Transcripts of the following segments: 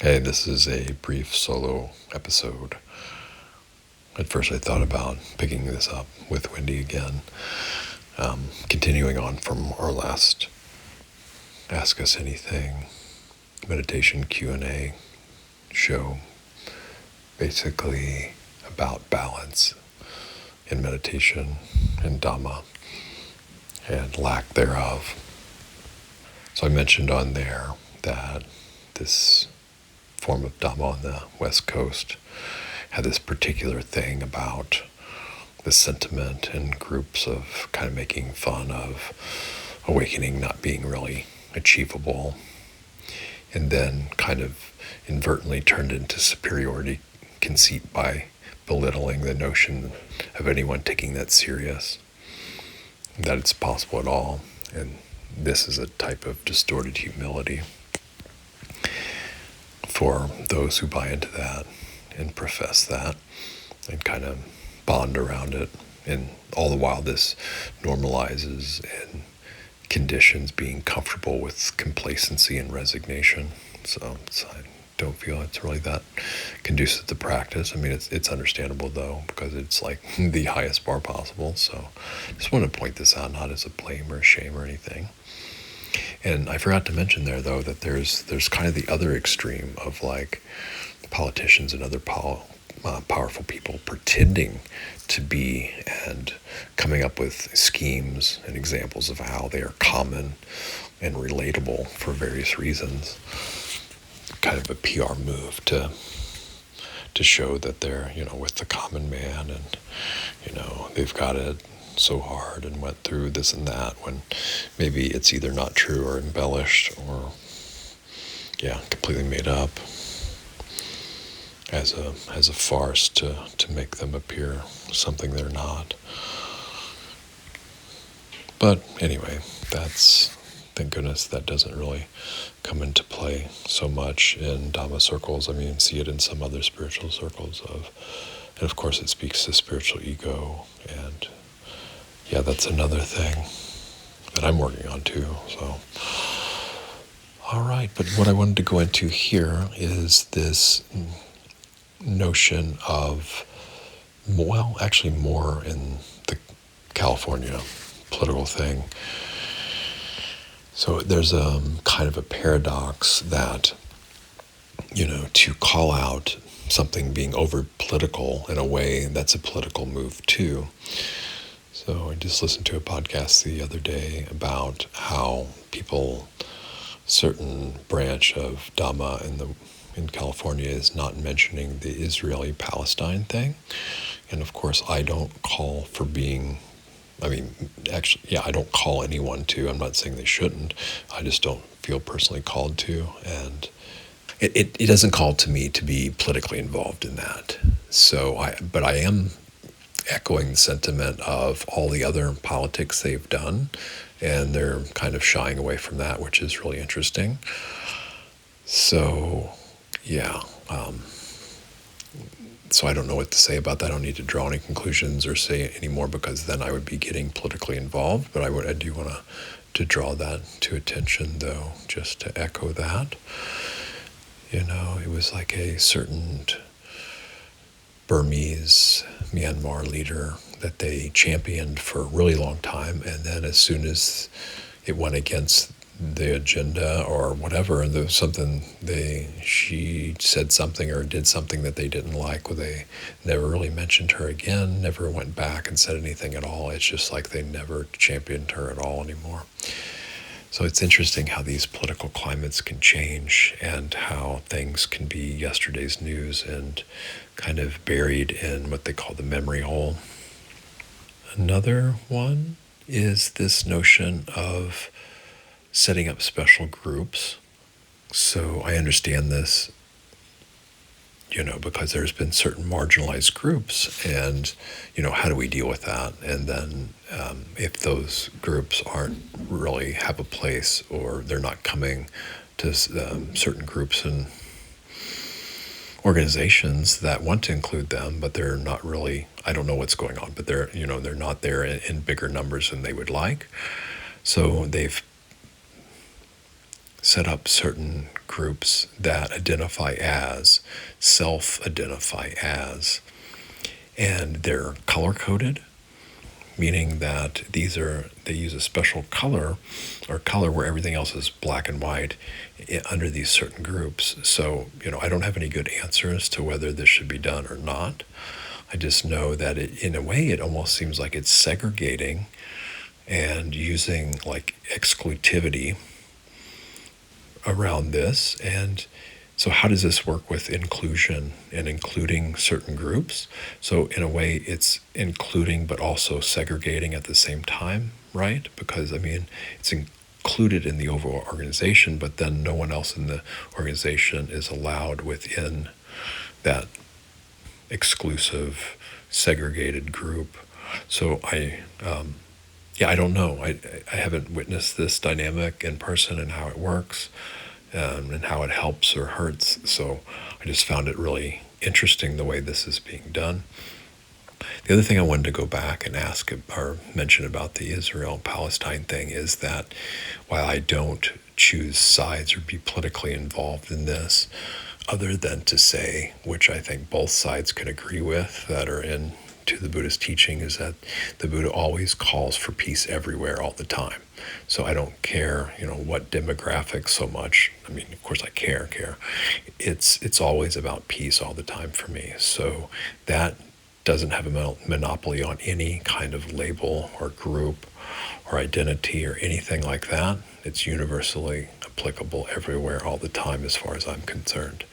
Hey, this is a brief solo episode. At first I thought about picking this up with Wendy again, continuing on from our last Ask Us Anything meditation Q&A show, basically about balance in meditation and Dhamma and lack thereof. So I mentioned on there that this form of Dhamma on the West Coast had this particular thing about the sentiment and groups of kind of making fun of awakening not being really achievable, and then kind of inadvertently turned into superiority conceit by belittling the notion of anyone taking that serious, that it's possible at all. And this is a type of distorted humility for those who buy into that and profess that and kind of bond around it. And all the while this normalizes and conditions being comfortable with complacency and resignation. So I don't feel it's really that conducive to practice. I mean, it's understandable though, because it's like the highest bar possible. So I just want to point this out, not as a blame or a shame or anything. And I forgot to mention there, though, that there's kind of the other extreme of like politicians and other powerful people pretending to be and coming up with schemes and examples of how they are common and relatable for various reasons. Kind of a PR move to show that they're, with the common man and, they've got it so hard and went through this and that, when maybe it's either not true or embellished or completely made up as a farce to make them appear something they're not. But anyway, thank goodness that doesn't really come into play so much in Dhamma circles. I mean, see it in some other spiritual circles and of course it speaks to spiritual ego, and that's another thing that I'm working on too. So, all right, but what I wanted to go into here is this notion of, actually more in the California political thing. So there's a kind of a paradox that, to call out something being over political in a way, that's a political move too. So I just listened to a podcast the other day about how people, certain branch of Dhamma in California is not mentioning the Israeli-Palestine thing. And of course, I don't call for being, I don't call anyone to. I'm not saying they shouldn't. I just don't feel personally called to. And it doesn't call to me to be politically involved in that. But I am echoing the sentiment of all the other politics they've done, and they're kind of shying away from that, which is really interesting. So, so I don't know what to say about that. I don't need to draw any conclusions or say any more, because then I would be getting politically involved. But I do want to draw that to attention, though, just to echo that. It was like a certain Burmese Myanmar leader that they championed for a really long time, and then as soon as it went against the agenda or whatever, and there was something she said something or did something that they didn't like, they never really mentioned her again, never went back and said anything at all. It's just like they never championed her at all anymore. So it's interesting how these political climates can change and how things can be yesterday's news and kind of buried in what they call the memory hole. Another one is this notion of setting up special groups. So I understand this, because there's been certain marginalized groups, and, how do we deal with that? And then if those groups aren't really have a place, or they're not coming to certain groups and organizations that want to include them, but they're not really, I don't know what's going on, but they're not there in bigger numbers than they would like. So they've set up certain groups that identify as, self-identify as, and they're color-coded, meaning that they use a special color where everything else is black and white under these certain groups. So, I don't have any good answers to whether this should be done or not. I just know that in a way, it almost seems like it's segregating and using like exclusivity around this. And so how does this work with inclusion and including certain groups? So in a way, it's including but also segregating at the same time, right? Because, it's included in the overall organization, but then no one else in the organization is allowed within that exclusive, segregated group. So I don't know. I haven't witnessed this dynamic in person and how it works. And how it helps or hurts. So I just found it really interesting the way this is being done. The other thing I wanted to go back and ask or mention about the Israel-Palestine thing is that while I don't choose sides or be politically involved in this, other than to say, which I think both sides can agree with that are into the Buddhist teaching, is that the Buddha always calls for peace everywhere all the time. So I don't care, what demographics so much. Of course I care. It's always about peace all the time for me. So that doesn't have a monopoly on any kind of label or group or identity or anything like that. It's universally applicable everywhere all the time as far as I'm concerned.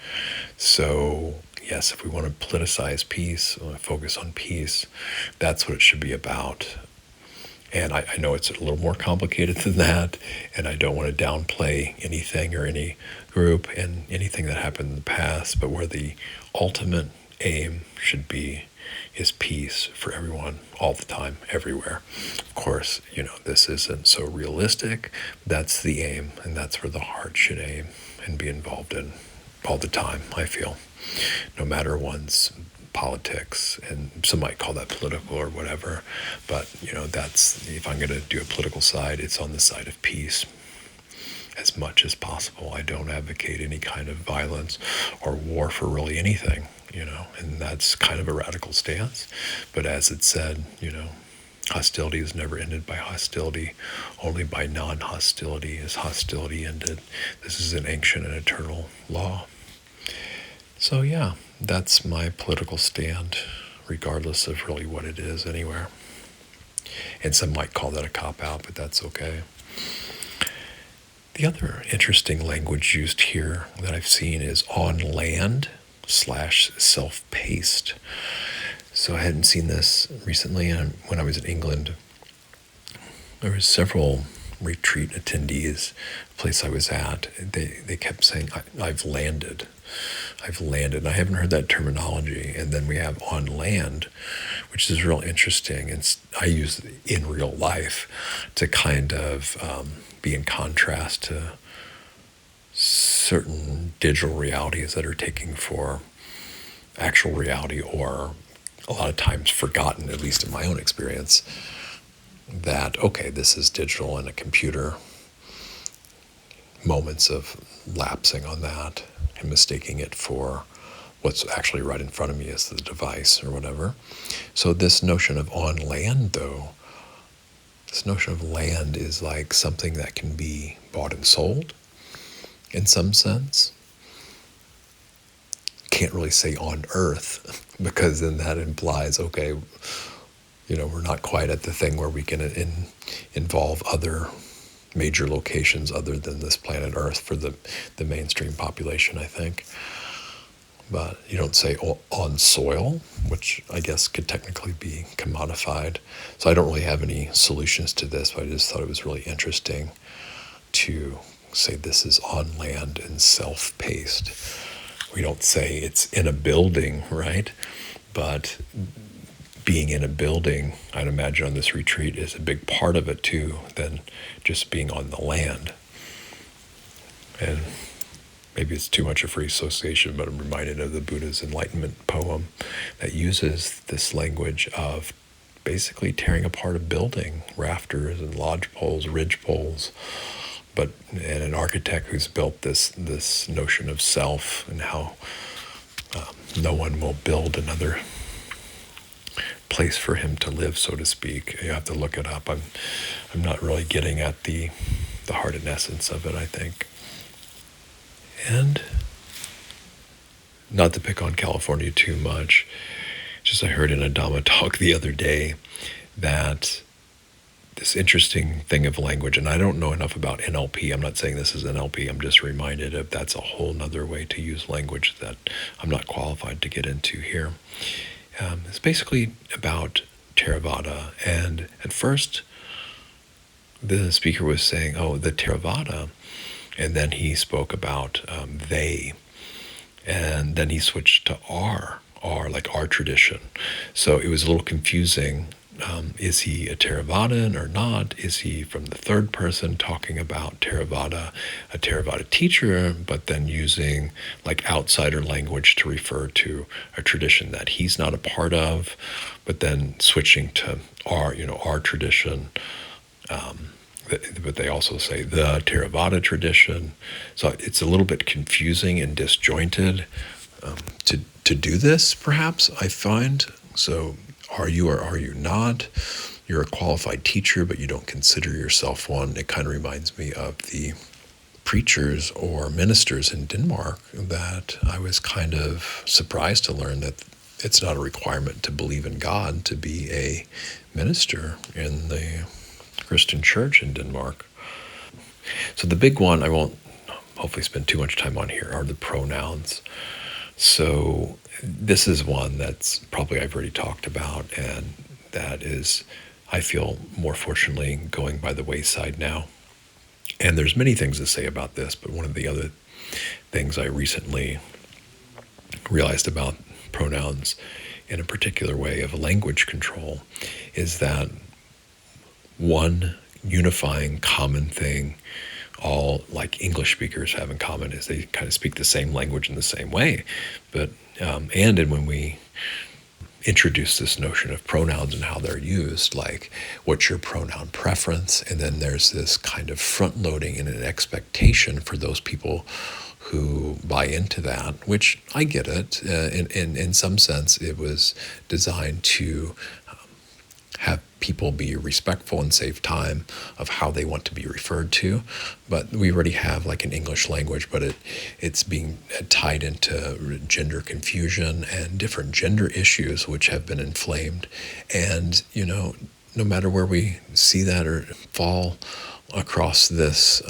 So yes, if we want to politicize peace, focus on peace, that's what it should be about. And I know it's a little more complicated than that, and I don't want to downplay anything or any group and anything that happened in the past, but where the ultimate aim should be is peace for everyone, all the time, everywhere. Of course, this isn't so realistic. That's the aim, and that's where the heart should aim and be involved in all the time, I feel, no matter one's politics, and some might call that political or whatever, but that's, if I'm going to do a political side, it's on the side of peace as much as possible. I don't advocate any kind of violence or war for really anything, and that's kind of a radical stance. But as it said, hostility is never ended by hostility, only by non-hostility is hostility ended. This is an ancient and eternal law. So yeah, that's my political stand, regardless of really what it is anywhere. And some might call that a cop-out, but that's okay. The other interesting language used here that I've seen is on land / self-paced. So I hadn't seen this recently, and when I was in England, there were several retreat attendees, the place I was at, they kept saying, I've landed. And I haven't heard that terminology. And then we have on land, which is real interesting. And I use it in real life to kind of be in contrast to certain digital realities that are taken for actual reality, or a lot of times forgotten, at least in my own experience, that, okay, this is digital and a computer, moments of lapsing on that and mistaking it for what's actually right in front of me as the device or whatever. So this notion of on land, though, this notion of land is like something that can be bought and sold in some sense. Can't really say on earth, because then that implies, okay, we're not quite at the thing where we can involve other major locations other than this planet Earth for the mainstream population, I think. But you don't say on soil, which I guess could technically be commodified. So I don't really have any solutions to this, but I just thought it was really interesting to say this is on land and self-paced. We don't say it's in a building, right? But being in a building, I'd imagine on this retreat, is a big part of it too, than just being on the land. And maybe it's too much a free association, but I'm reminded of the Buddha's Enlightenment poem that uses this language of basically tearing apart a building, rafters and lodge poles, ridge poles, and an architect who's built this notion of self and how no one will build another place for him to live, so to speak. You have to look it up. I'm not really getting at the heart and essence of it, I think. And not to pick on California too much, just I heard in a Dhamma talk the other day that this interesting thing of language, and I don't know enough about NLP. I'm not saying this is NLP. I'm just reminded of that's a whole nother way to use language that I'm not qualified to get into here. It's basically about Theravada. And at first, the speaker was saying, oh, the Theravada. And then he spoke about they. And then he switched to like our tradition. So it was a little confusing. Is he a Theravadan or not? Is he from the third person talking about Theravada, a Theravada teacher, but then using like outsider language to refer to a tradition that he's not a part of, but then switching to our tradition. But they also say the Theravada tradition. So it's a little bit confusing and disjointed to do this, perhaps, I find. So are you or are you not? You're a qualified teacher, but you don't consider yourself one. It kind of reminds me of the preachers or ministers in Denmark that I was kind of surprised to learn that it's not a requirement to believe in God to be a minister in the Christian church in Denmark. So the big one, I won't hopefully spend too much time on here, are the pronouns. So this is one that's probably I've already talked about, and that is, I feel more fortunately, going by the wayside now. And there's many things to say about this, but one of the other things I recently realized about pronouns in a particular way of language control is that one unifying common thing all like English speakers have in common is they kind of speak the same language in the same way. But and when we introduce this notion of pronouns and how they're used, like what's your pronoun preference, and then there's this kind of front loading and an expectation for those people who buy into that, which I get it. In some sense, it was designed to have people be respectful and save time of how they want to be referred to. But we already have like an English language, but it's being tied into gender confusion and different gender issues which have been inflamed. And, no matter where we see that or fall across this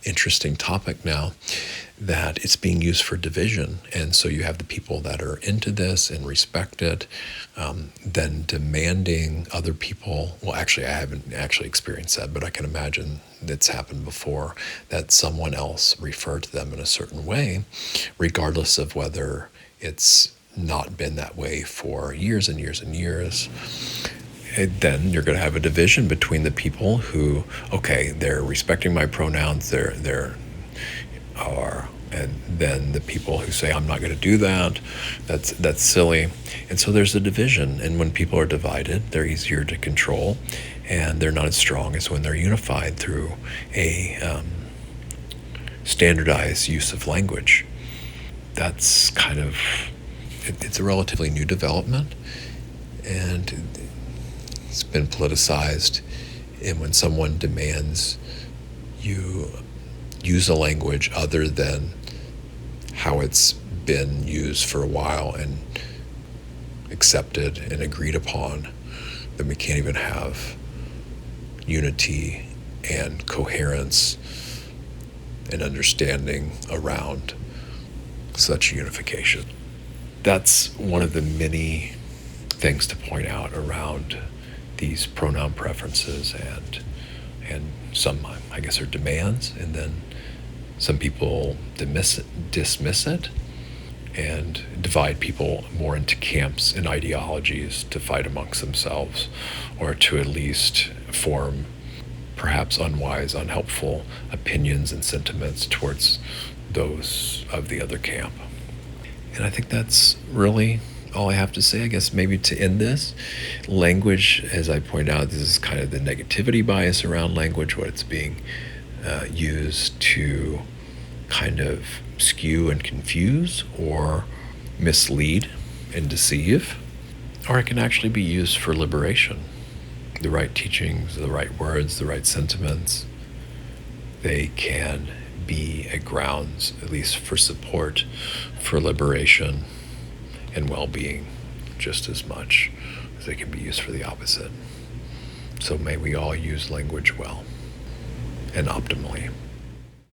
interesting topic now, that it's being used for division. And so you have the people that are into this and respect it, then demanding other people. Well, actually, I haven't actually experienced that, but I can imagine it's happened before, that someone else referred to them in a certain way, regardless of whether it's not been that way for years and years and years. And then you're going to have a division between the people who, okay, they're respecting my pronouns, and then the people who say, I'm not going to do that, that's silly. And so there's a division. And when people are divided, they're easier to control, and they're not as strong as when they're unified through a standardized use of language. That's kind of, it's a relatively new development, and it's been politicized. And when someone demands you use a language other than how it's been used for a while and accepted and agreed upon, then we can't even have unity and coherence and understanding around such unification. That's one of the many things to point out around these pronoun preferences and some, I guess, are demands, and then some people dismiss it and divide people more into camps and ideologies to fight amongst themselves, or to at least form perhaps unwise, unhelpful opinions and sentiments towards those of the other camp. And I think that's really all I have to say. I guess maybe to end this, language, as I point out, this is kind of the negativity bias around language, what it's being used to kind of skew and confuse or mislead and deceive, or it can actually be used for liberation. The right teachings, the right words, the right sentiments, they can be a grounds, at least for support, for liberation and well-being, just as much as they can be used for the opposite. So may we all use language well and optimally.